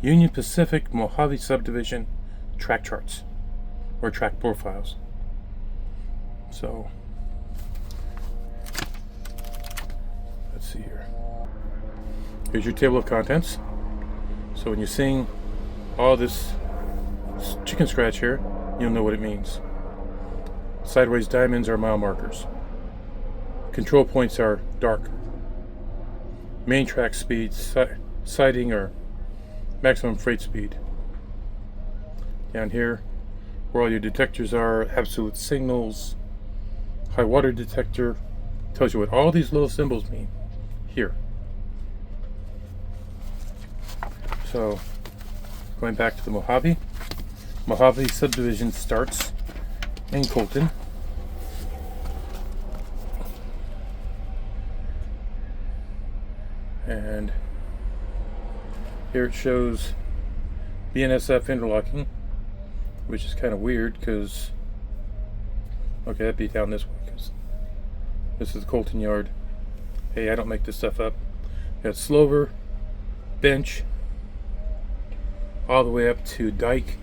Union Pacific Mojave Subdivision track charts or track profiles. So let's see here. Here's your table of contents. So when you're seeing all this chicken scratch here, you'll know what it means. Sideways diamonds are mile markers. Control points are dark. Main track speed, siding or maximum freight speed. Down here, where all your detectors are, absolute signals, high water detector, tells you what all these little symbols mean here. So, going back to the Mojave subdivision starts in Colton. And here it shows BNSF interlocking, which is kind of weird because, okay, that'd be down this way because this is the Colton yard. Hey, I don't make this stuff up. Got Slover, Bench, all the way up to Dike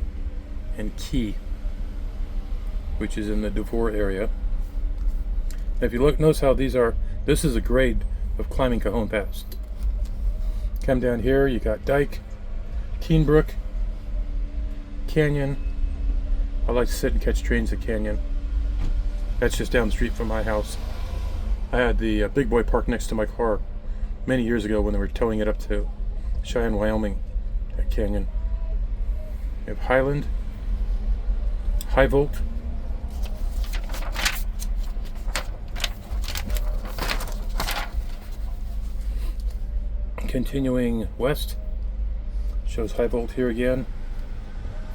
and Key, which is in the DeVore area. If you look, notice how these are, this is a grade of climbing Cajon Pass. Come down here, you got Dike, Keenbrook, Canyon. I like to sit and catch trains at Canyon. That's just down the street from my house. I had the big boy parked next to my car many years ago when they were towing it up to Cheyenne, Wyoming at Canyon. You have Highland, High Volt, continuing west, shows High Volt here again,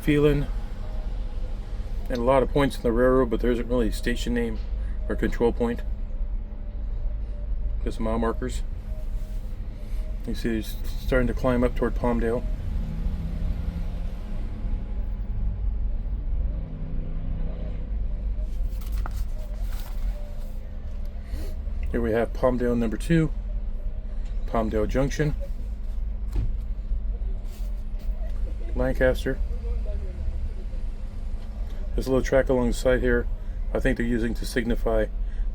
Phelan, and a lot of points in the railroad, but there isn't really a station name or control point. Just mile markers. You see he's starting to climb up toward Palmdale. Here we have Palmdale number 2, Palmdale Junction, Lancaster. There's a little track along the side here. I think they're using to signify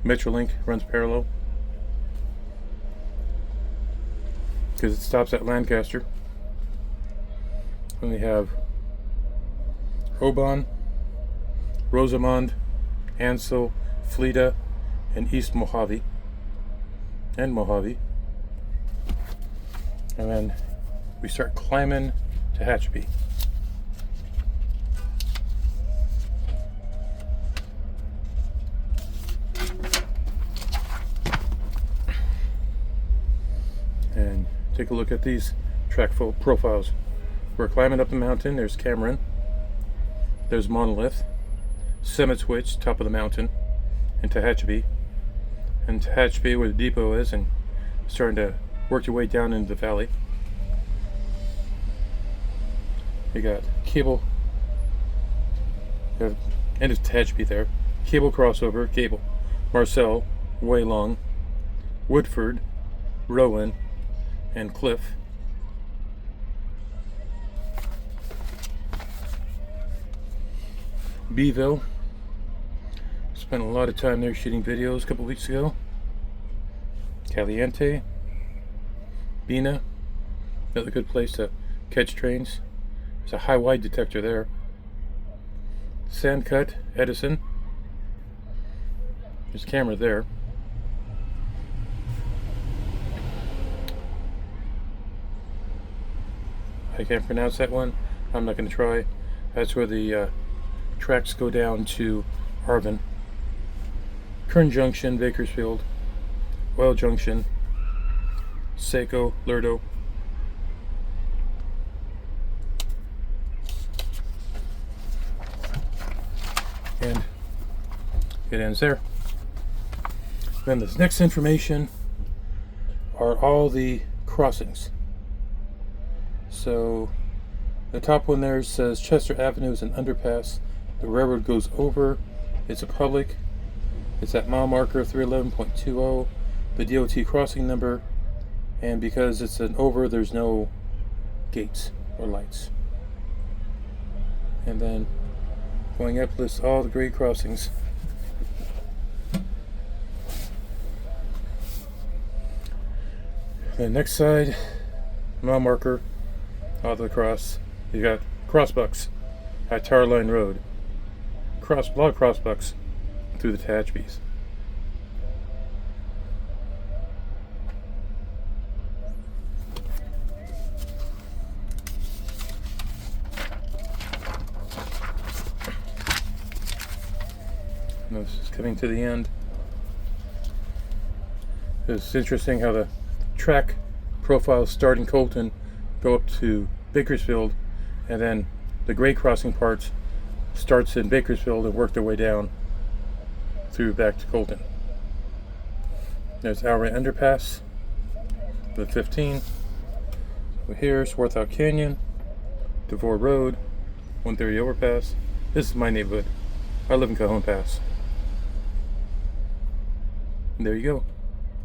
Metrolink runs parallel, because it stops at Lancaster. And we have Oban, Rosamond, Ansel, Fleda, and East Mojave, and Mojave. And then we start climbing to Hatchby. And take a look at these track profiles. We're climbing up the mountain. There's Cameron. There's Monolith. Summit Switch, top of the mountain, and Tehachapi. And Tehachapi, where the depot is, and starting to work your way down into the valley. You got Cable. You have end of Tehachapi there. Cable crossover, Cable. Marcel, Waylong, Woodford, Rowan, and Cliff. Beeville. Spent a lot of time there shooting videos a couple weeks ago. Caliente. Bina. Another good place to catch trains. There's a high wide detector there. Sandcut, Edison. There's a camera there. I can't pronounce that one. I'm not going to try. That's where the tracks go down to Arvin. Kern Junction, Bakersfield. Oil Junction, to.Lerdo. And it ends there. Then this next information are all the crossings. So the top one there says Chester Avenue is an underpass. The railroad goes over. It's a public. It's at mile marker 311.20. The DOT crossing number. And because it's an over, there's no gates. or lights. And then going up lists all the grade crossings. The next side, mile marker, all the cross. You got crossbucks at Tower Line Road. A lot of crossbucks through the Tehachapi's. This is coming to the end. It's interesting how the track profiles start in Colton, go up to Bakersfield, and then the grade crossing parts starts in Bakersfield and work their way down through back to Colton. There's Outright Underpass, the 15. Over here, Swarthout Canyon, DeVore Road, 130 Overpass. This is my neighborhood. I live in Cajon Pass. And there you go.